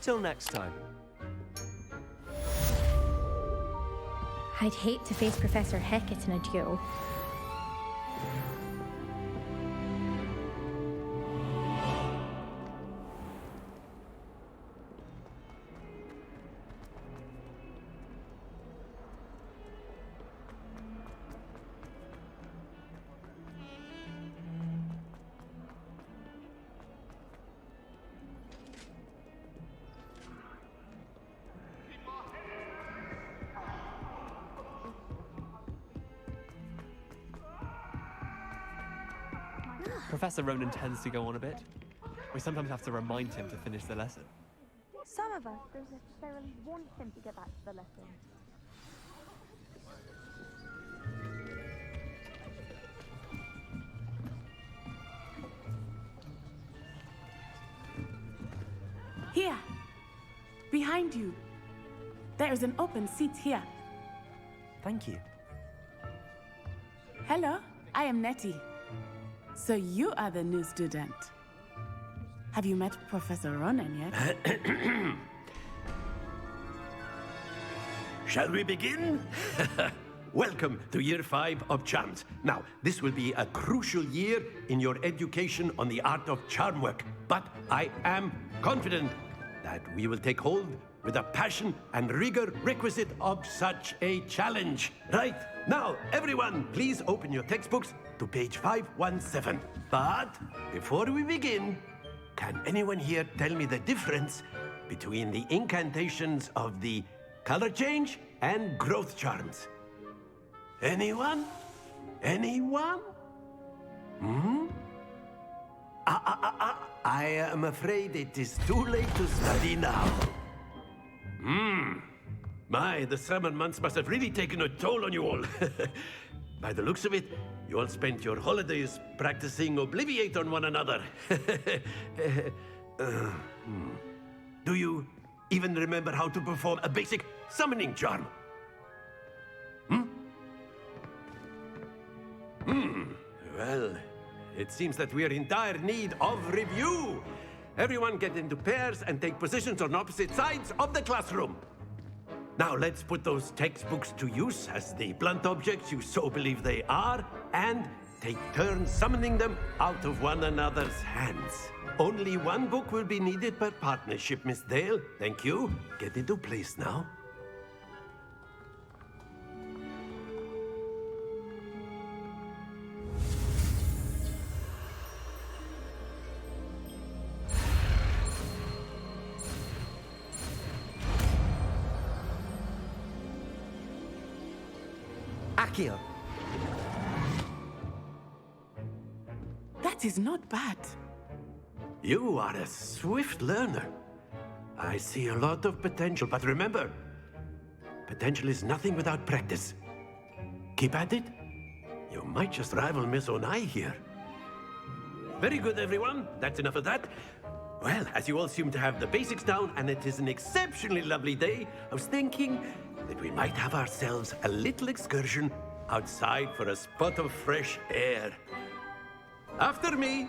Till next time. I'd hate to face Professor Hecat in a duel. Professor Ronan tends to go on a bit. We sometimes have to remind him to finish the lesson. Some of us don't necessarily want him to get back to the lesson. Here! Behind you! There is an open seat here. Thank you. Hello, I am Nettie. So you are the new student. Have you met Professor Ronan yet? Shall we begin? Welcome to Year 5 of Charms. Now, this will be a crucial year in your education on the art of charm work. But I am confident that we will take hold with the passion and rigor requisite of such a challenge. Right, now, everyone, please open your textbooks to page 517. But before we begin, can anyone here tell me the difference between the incantations of the color change and growth charms? Anyone? Anyone? I am afraid it is too late to study now. My, the summer months must have really taken a toll on you all. By the looks of it, you all spent your holidays practicing Obliviate on one another. Do you even remember how to perform a basic summoning charm? Well, it seems that we are in dire need of review. Everyone get into pairs and take positions on opposite sides of the classroom. Now let's put those textbooks to use as the blunt objects you so believe they are, and take turns summoning them out of one another's hands. Only one book will be needed per partnership, Miss Dale. Thank you. Get into place now. Akio. That is not bad. You are a swift learner. I see a lot of potential, but remember, potential is nothing without practice. Keep at it. You might just rival Miss Onai here. Very good, everyone. That's enough of that. Well, as you all seem to have the basics down, and it is an exceptionally lovely day, I was thinking that we might have ourselves a little excursion outside for a spot of fresh air. After me.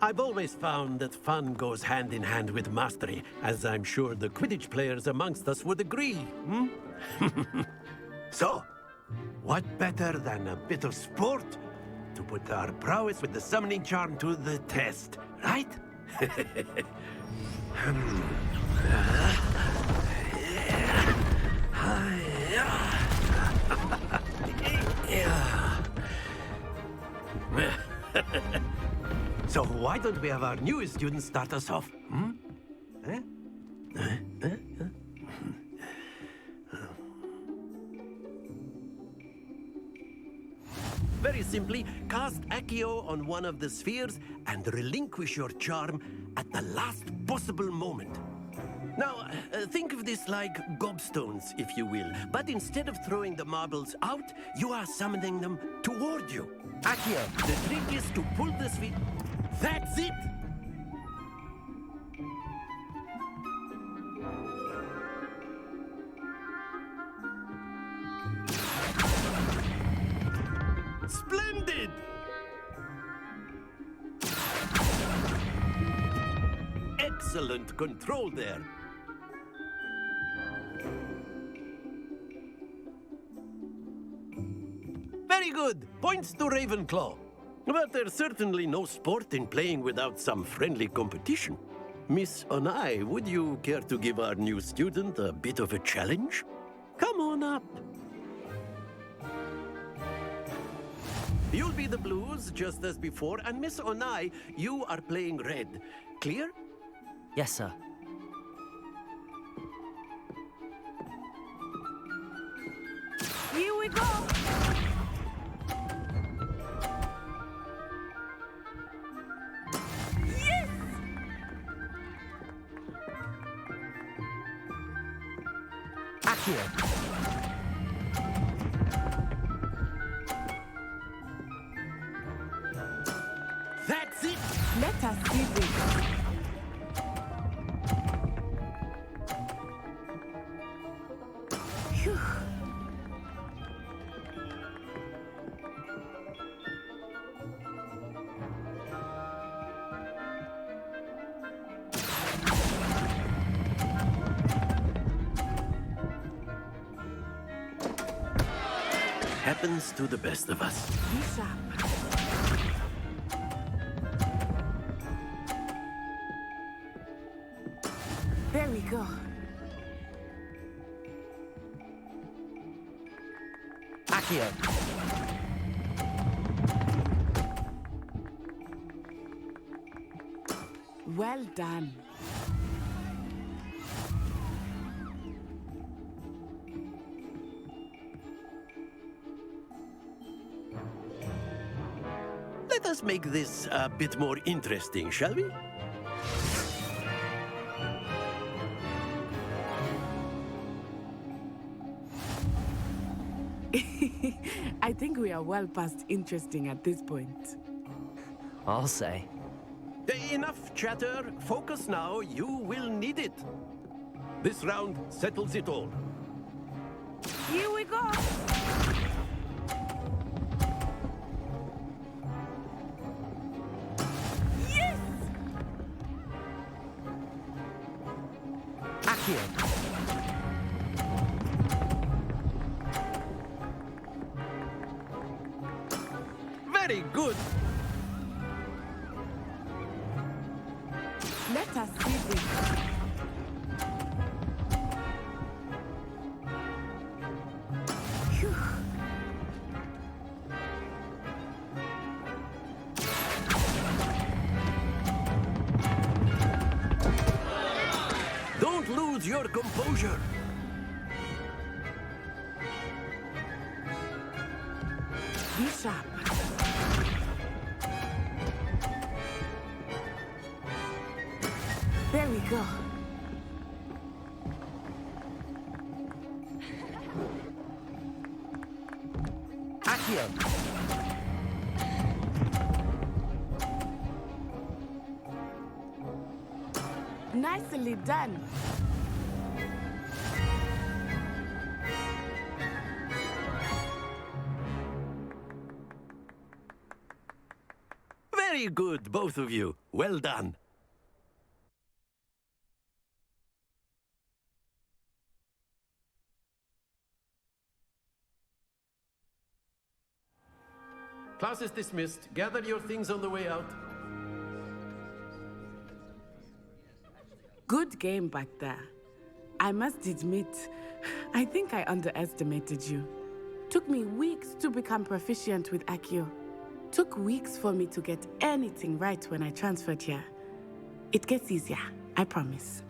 I've always found that fun goes hand in hand with mastery, as I'm sure the Quidditch players amongst us would agree. So, what better than a bit of sport to put our prowess with the summoning charm to the test, right? So why don't we have our newest student start us off? Very simply, cast Accio on one of the spheres and relinquish your charm at the last possible moment. Now, think of this like gobstones, if you will. But instead of throwing the marbles out, you are summoning them toward you. Accio, the trick is to pull the sphere. That's it! Excellent control there. Very good. Points to Ravenclaw. But there's certainly no sport in playing without some friendly competition. Miss Onai, would you care to give our new student a bit of a challenge? Come on up. You'll be the blues, just as before, and Miss Onai, you are playing red. Clear? Yes, sir. Here we go! Yes! Accio. That's it! Let us see this. Phew. Happens to the best of us. Be sharp. There we go. Accio. Well done. Let us make this a bit more interesting, shall we? I think we are well past interesting at this point. I'll say. Enough chatter. Focus now. You will need it. This round settles it all. Here we go! Yes! Accio. Very good. Let us see this. Phew. Don't lose your composure. Be sharp. There we go. Accio. Nicely done. Very good, both of you. Well done. Class is dismissed. Gather your things on the way out. Good game back there. I must admit, I think I underestimated you. Took me weeks to become proficient with Accio. Took weeks for me to get anything right when I transferred here. It gets easier, I promise.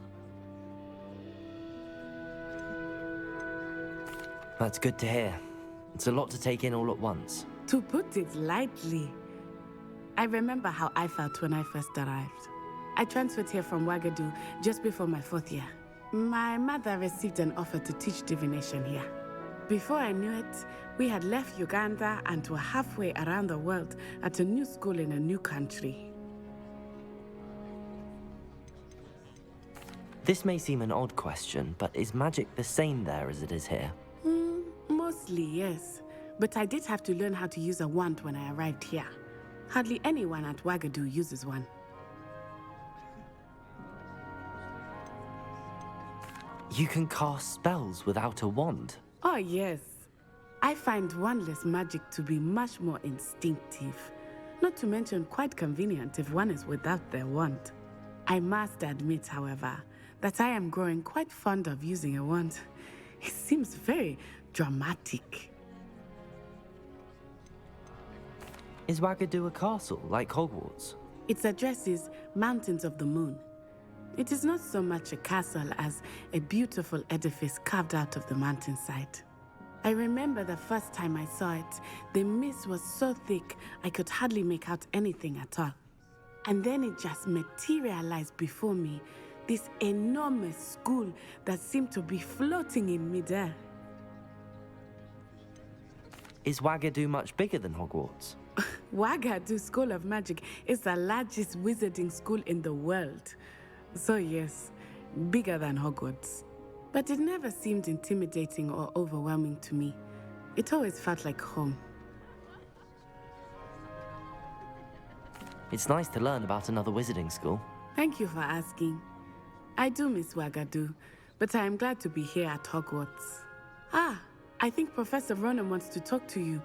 That's good to hear. It's a lot to take in all at once. To put it lightly, I remember how I felt when I first arrived. I transferred here from Ouagadougou just before my 4th year. My mother received an offer to teach divination here. Before I knew it, we had left Uganda and were halfway around the world at a new school in a new country. This may seem an odd question, but is magic the same there as it is here? Mostly, yes. But I did have to learn how to use a wand when I arrived here. Hardly anyone at Ouagadougou uses one. You can cast spells without a wand. Oh, yes. I find wandless magic to be much more instinctive. Not to mention quite convenient if one is without their wand. I must admit, however, that I am growing quite fond of using a wand. It seems very dramatic. Is Wagadu a castle like Hogwarts? Its address is Mountains of the Moon. It is not so much a castle as a beautiful edifice carved out of the mountainside. I remember the first time I saw it, the mist was so thick I could hardly make out anything at all. And then it just materialized before me, this enormous school that seemed to be floating in midair. Is Wagadu much bigger than Hogwarts? Wagadu School of Magic is the largest wizarding school in the world. So yes, bigger than Hogwarts. But it never seemed intimidating or overwhelming to me. It always felt like home. It's nice to learn about another wizarding school. Thank you for asking. I do miss Wagadu, but I am glad to be here at Hogwarts. Ah, I think Professor Ronan wants to talk to you.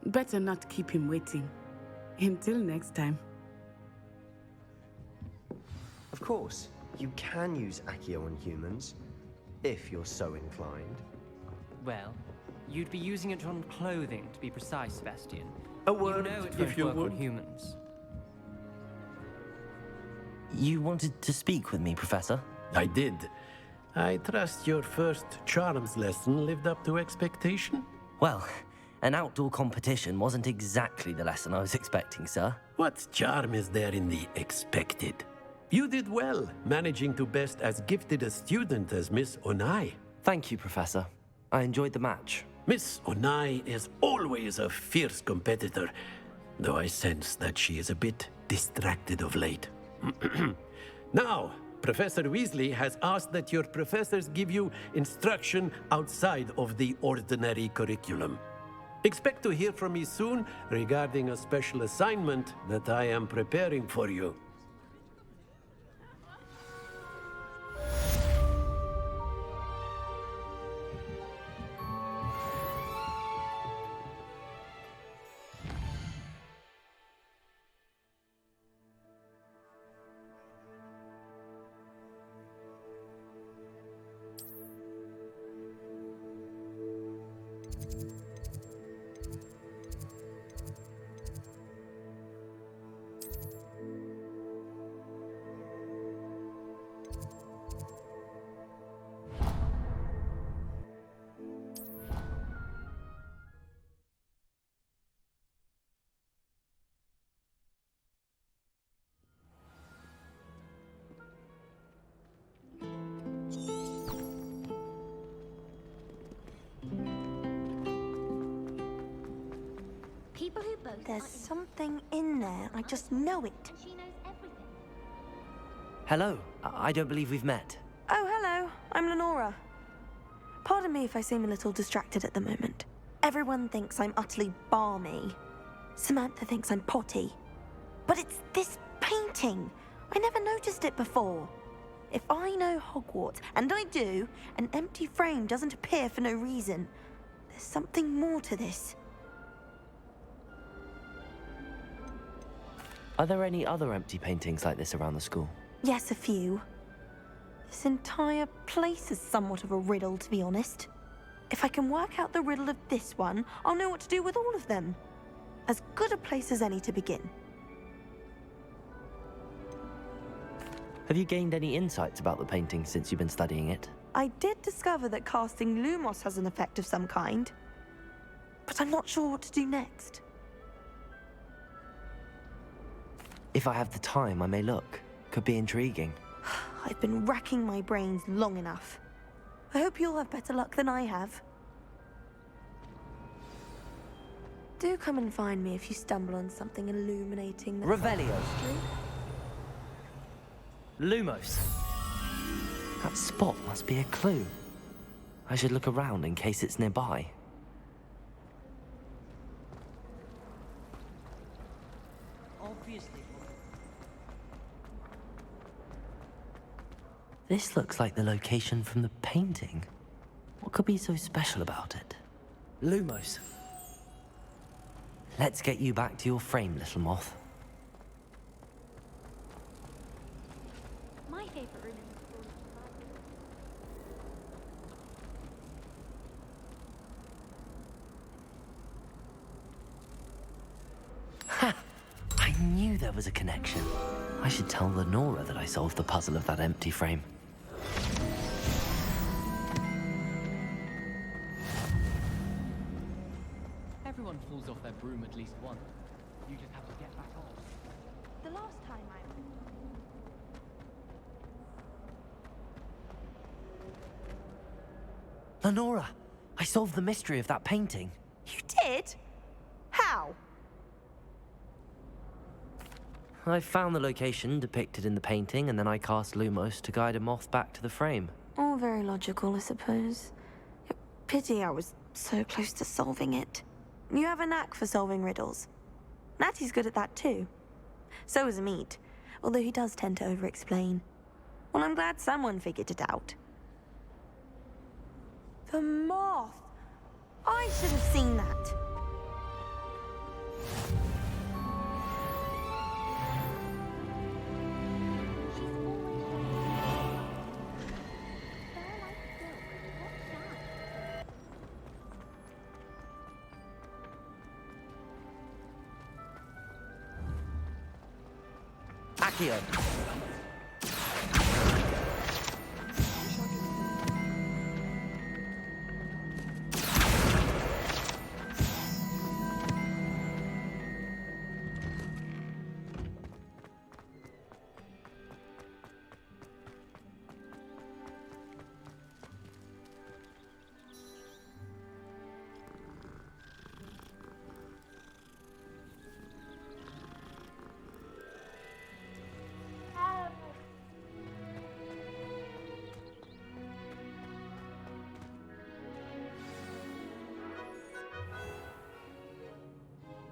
Better not keep him waiting. Until next time. Of course, you can use Accio on humans, if you're so inclined. Well, you'd be using it on clothing, to be precise, Sebastian. A word, You know it if won't you work would. on humans. You wanted to speak with me, Professor? I did. I trust your first charms lesson lived up to expectation? Well, an outdoor competition wasn't exactly the lesson I was expecting, sir. What charm is there in the expected? You did well, managing to best as gifted a student as Miss Onai. Thank you, Professor. I enjoyed the match. Miss Onai is always a fierce competitor, though I sense that she is a bit distracted of late. Now, Professor Weasley has asked that your professors give you instruction outside of the ordinary curriculum. Expect to hear from me soon regarding a special assignment that I am preparing for you. People who both There's something in there. I just know it. She knows everything. Hello. I don't believe we've met. Oh, hello. I'm Lenora. Pardon me if I seem a little distracted at the moment. Everyone thinks I'm utterly balmy. Samantha thinks I'm potty. But it's this painting. I never noticed it before. If I know Hogwarts, and I do, an empty frame doesn't appear for no reason. There's something more to this. Are there any other empty paintings like this around the school? Yes, a few. This entire place is somewhat of a riddle, to be honest. If I can work out the riddle of this one, I'll know what to do with all of them. As good a place as any to begin. Have you gained any insights about the painting since you've been studying it? I did discover that casting Lumos has an effect of some kind. But I'm not sure what to do next. If I have the time, I may look. Could be intriguing. I've been racking my brains long enough. I hope you'll have better luck than I have. Do come and find me if you stumble on something illuminating the Revelio. history. Lumos. That spot must be a clue. I should look around in case it's nearby. Obviously. This looks like the location from the painting. What could be so special about it? Lumos. Let's get you back to your frame, little moth. My favorite room in the school. Ha! I knew there was a connection. I should tell Lenora that I solved the puzzle of that empty frame. Everyone falls off their broom at least once. You just have to get back on. The last time I... Lenora, I solved the mystery of that painting. You did? How? I found the location depicted in the painting, and then I cast Lumos to guide a moth back to the frame. All very logical, I suppose. Pity I was so close to solving it. You have a knack for solving riddles. Natty's good at that too. So is Amit, although he does tend to over-explain. Well, I'm glad someone figured it out. The moth! I should have seen that. Accio!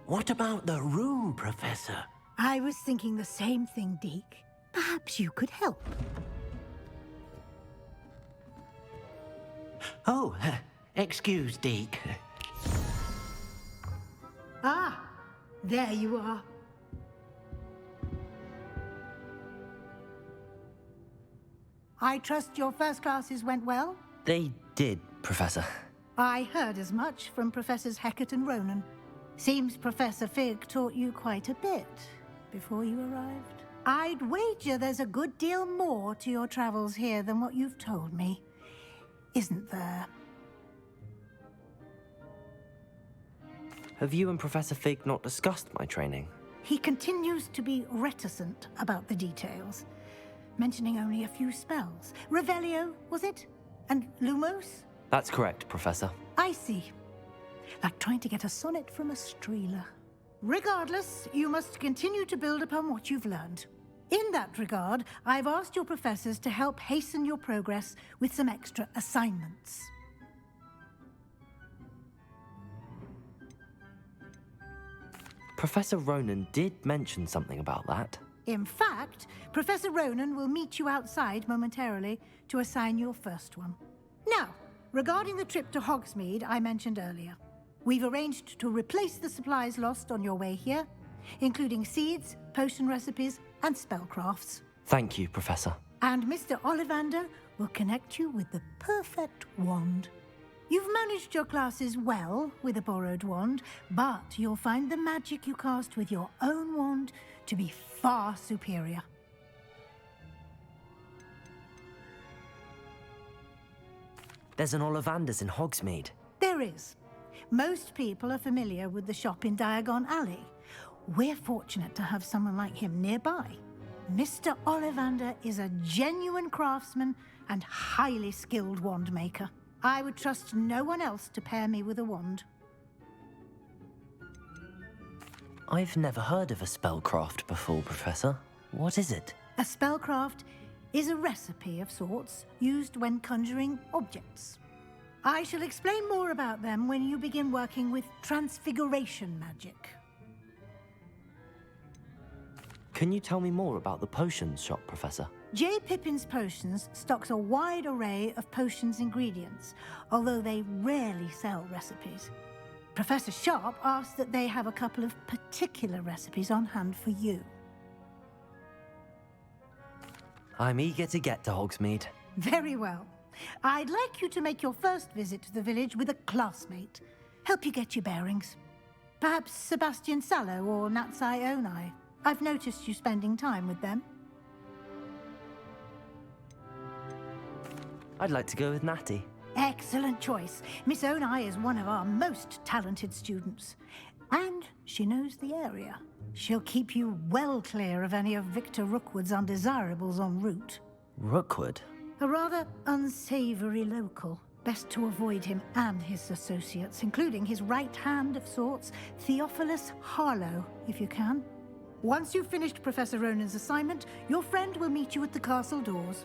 What about the room, Professor? I was thinking the same thing, Deke. Perhaps you could help. Oh, excuse, Deke. Ah, there you are. I trust your first classes went well? They did, Professor. I heard as much from Professors Hecat and Ronan. Seems Professor Fig taught you quite a bit before you arrived. I'd wager there's a good deal more to your travels here than what you've told me. Isn't there? Have you and Professor Fig not discussed my training? He continues to be reticent about the details, mentioning only a few spells. Revelio, was it? And Lumos? That's correct, Professor. I see. Like trying to get a sonnet from a streeler. Regardless, you must continue to build upon what you've learned. In that regard, I've asked your professors to help hasten your progress with some extra assignments. Professor Ronan did mention something about that. In fact, Professor Ronan will meet you outside momentarily to assign your first one. Now, regarding the trip to Hogsmeade I mentioned earlier, we've arranged to replace the supplies lost on your way here, including seeds, potion recipes, and spellcrafts. Thank you, Professor. And Mr. Ollivander will connect you with the perfect wand. You've managed your classes well with a borrowed wand, but you'll find the magic you cast with your own wand to be far superior. There's an Ollivander's in Hogsmeade. There is. Most people are familiar with the shop in Diagon Alley. We're fortunate to have someone like him nearby. Mr. Ollivander is a genuine craftsman and highly skilled wand maker. I would trust no one else to pair me with a wand. I've never heard of a spellcraft before, Professor. What is it? A spellcraft is a recipe of sorts used when conjuring objects. I shall explain more about them when you begin working with transfiguration magic. Can you tell me more about the potions shop, Professor? J. Pippin's Potions stocks a wide array of potions ingredients, although they rarely sell recipes. Professor Sharp asked that they have a couple of particular recipes on hand for you. I'm eager to get to Hogsmeade. Very well. I'd like you to make your first visit to the village with a classmate. Help you get your bearings. Perhaps Sebastian Sallow or Natsai Onai. I've noticed you spending time with them. I'd like to go with Natty. Excellent choice. Miss Onai is one of our most talented students. And she knows the area. She'll keep you well clear of any of Victor Rookwood's undesirables en route. Rookwood? A rather unsavory local. Best to avoid him and his associates, including his right hand of sorts, Theophilus Harlow, if you can. Once you've finished Professor Ronan's assignment, your friend will meet you at the castle doors.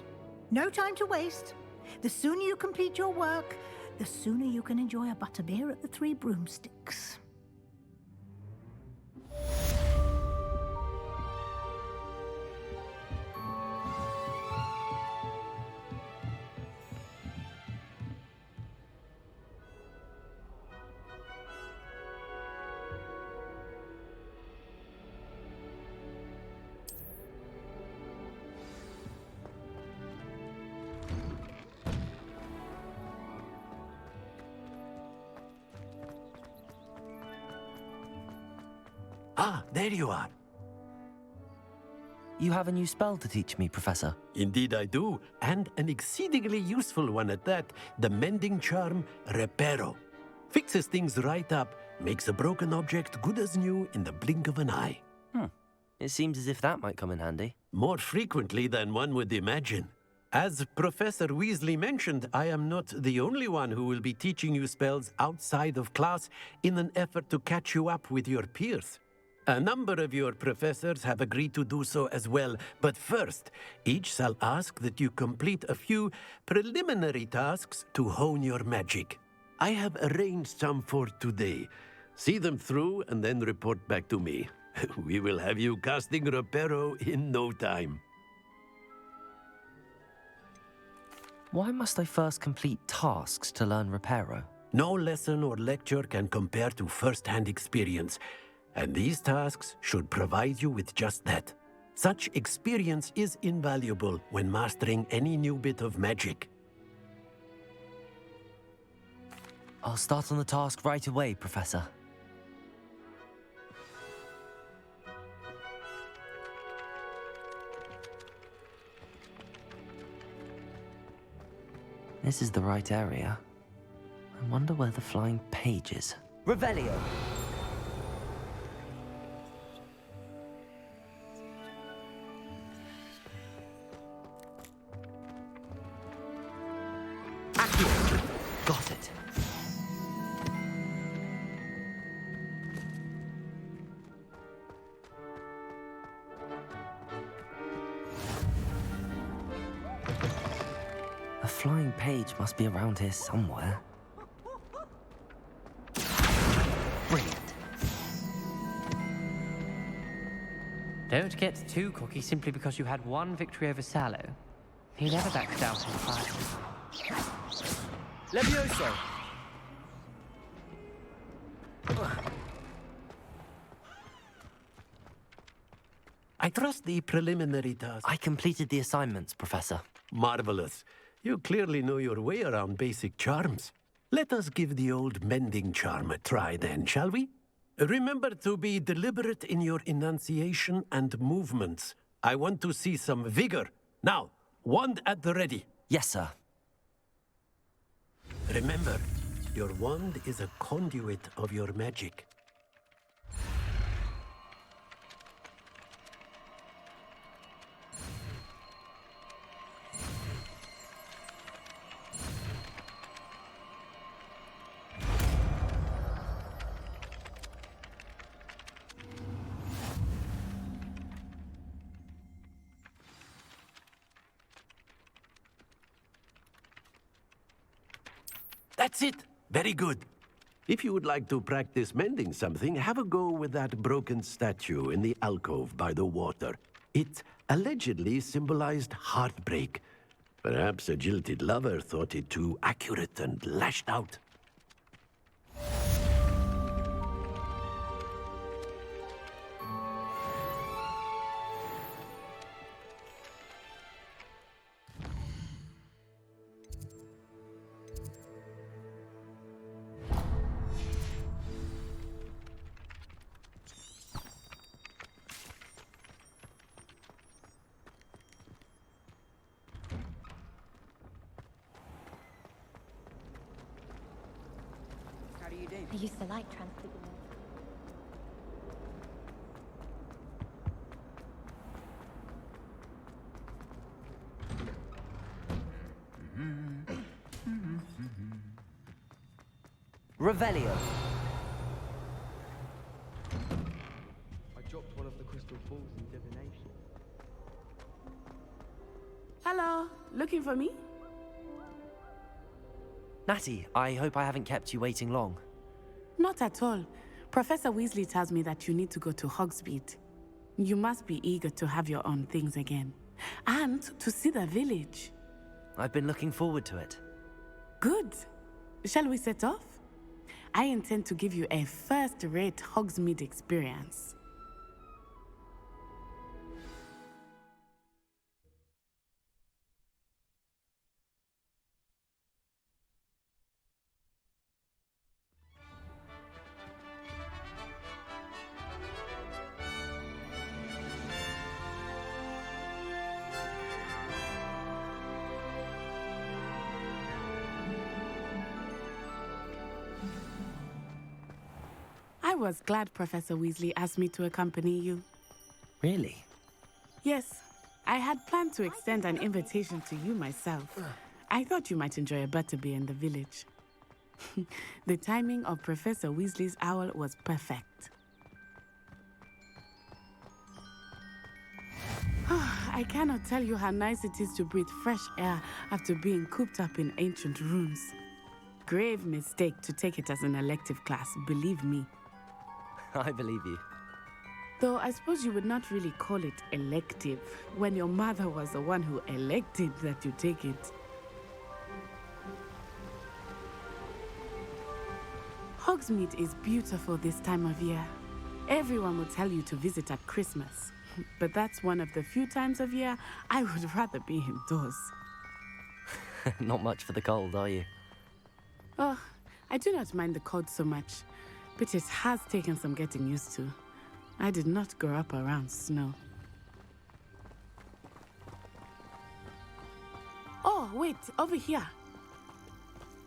No time to waste. The sooner you complete your work, the sooner you can enjoy a butterbeer at the Three Broomsticks. Ah, there you are. You have a new spell to teach me, Professor. Indeed I do, and an exceedingly useful one at that, the mending charm Reparo. Fixes things right up, makes a broken object good as new in the blink of an eye. It seems as if that might come in handy. More frequently than one would imagine. As Professor Weasley mentioned, I am not the only one who will be teaching you spells outside of class in an effort to catch you up with your peers. A number of your professors have agreed to do so as well, but first, each shall ask that you complete a few preliminary tasks to hone your magic. I have arranged some for today. See them through and then report back to me. We will have you casting Reparo in no time. Why must I first complete tasks to learn Reparo? No lesson or lecture can compare to first-hand experience. And these tasks should provide you with just that. Such experience is invaluable when mastering any new bit of magic. I'll start on the task right away, Professor. This is the right area. I wonder where the flying page is. Revelio! Got it. A flying page must be around here somewhere. Brilliant. Don't get too cocky simply because you had one victory over Sallow. He never backs down from the fight. Levioso! I trust the preliminary task. I completed the assignments, Professor. Marvelous. You clearly know your way around basic charms. Let us give the old mending charm a try then, shall we? Remember to be deliberate in your enunciation and movements. I want to see some vigor. Now, wand at the ready. Yes, sir. Remember, your wand is a conduit of your magic. That's it. Very good. If you would like to practice mending something, have a go with that broken statue in the alcove by the water. It allegedly symbolized heartbreak. Perhaps a jilted lover thought it too accurate and lashed out. I use the light transport. Revelio. I dropped one of the crystal balls in divination. Hello, looking for me? Natty, I hope I haven't kept you waiting long. Not at all. Professor Weasley tells me that you need to go to Hogsmeade. You must be eager to have your own things again. And to see the village. I've been looking forward to it. Good. Shall we set off? I intend to give you a first-rate Hogsmeade experience. I was glad Professor Weasley asked me to accompany you. Really? Yes, I had planned to extend an invitation to you myself. I thought you might enjoy a butterbeer in the village. The timing of Professor Weasley's owl was perfect. I cannot tell you how nice it is to breathe fresh air after being cooped up in ancient rooms. Grave mistake to take it as an elective class, believe me. I believe you. Though I suppose you would not really call it elective when your mother was the one who elected that you take it. Hogsmeade is beautiful this time of year. Everyone will tell you to visit at Christmas, but that's one of the few times of year I would rather be indoors. Not much for the cold, are you? Oh, I do not mind the cold so much, but it has taken some getting used to. I did not grow up around snow. Oh, wait, over here.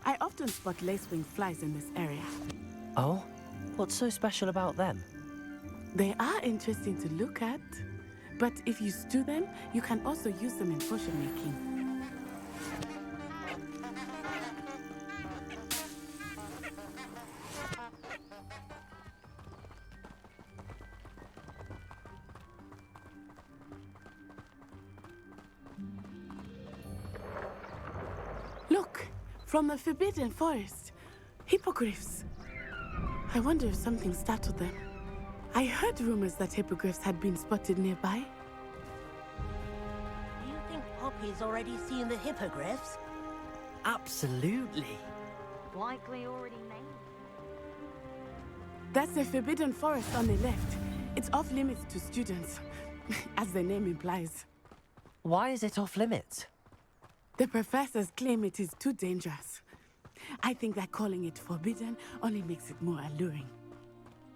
I often spot lacewing flies in this area. Oh? What's so special about them? They are interesting to look at, but if you stew them, you can also use them in potion making. Look, from the Forbidden Forest, hippogriffs. I wonder if something startled them. I heard rumors that hippogriffs had been spotted nearby. Do you think Poppy's already seen the hippogriffs? Absolutely. Likely already made. That's the Forbidden Forest on the left. It's off limits to students, as the name implies. Why is it off limits? The professors claim it is too dangerous. I think that calling it forbidden only makes it more alluring.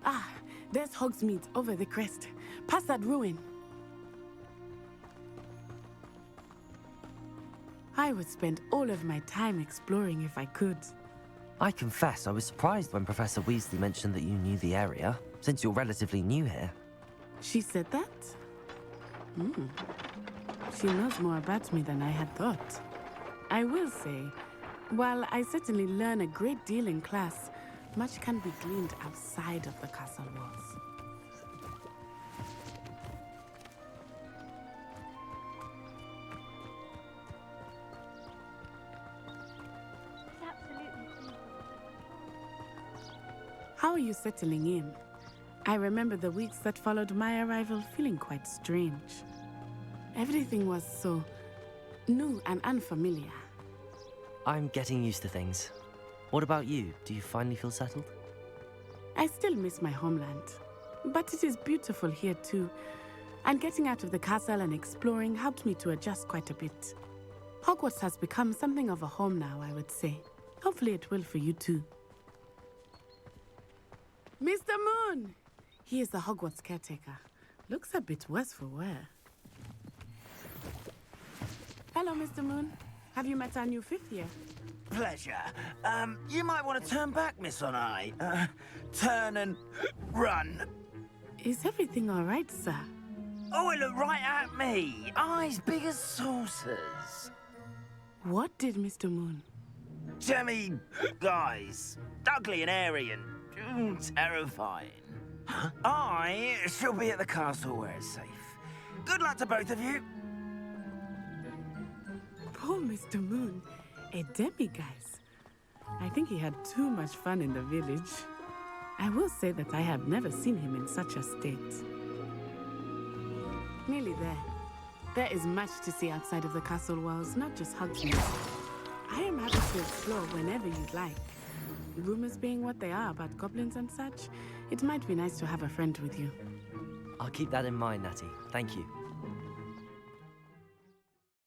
Ah, there's Hogsmeade over the crest. Past that ruin. I would spend all of my time exploring if I could. I confess I was surprised when Professor Weasley mentioned that you knew the area, since you're relatively new here. She said that? She knows more about me than I had thought. I will say, while I certainly learn a great deal in class, much can be gleaned outside of the castle walls. How are you settling in? I remember the weeks that followed my arrival feeling quite strange. Everything was so new and unfamiliar. I'm getting used to things. What about you? Do you finally feel settled? I still miss my homeland, but it is beautiful here too. And getting out of the castle and exploring helped me to adjust quite a bit. Hogwarts has become something of a home now, I would say. Hopefully it will for you too. Mr. Moon! He is the Hogwarts caretaker. Looks a bit worse for wear. Hello, Mr. Moon. Have you met our new fifth year? Pleasure. You might want to turn back, Miss Onai. Turn and run. Is everything all right, sir? Oh, it looked right at me. Eyes big as saucers. What did Mr. Moon? Jemmy guys. Ugly and airy and terrifying. I shall be at the castle where it's safe. Good luck to both of you. Poor Mr. Moon. A demiguise. I think he had too much fun in the village. I will say that I have never seen him in such a state. Nearly there. There is much to see outside of the castle walls, not just Hogsmeade. I am happy to explore whenever you'd like. Rumors being what they are about goblins and such, it might be nice to have a friend with you. I'll keep that in mind, Natty. Thank you.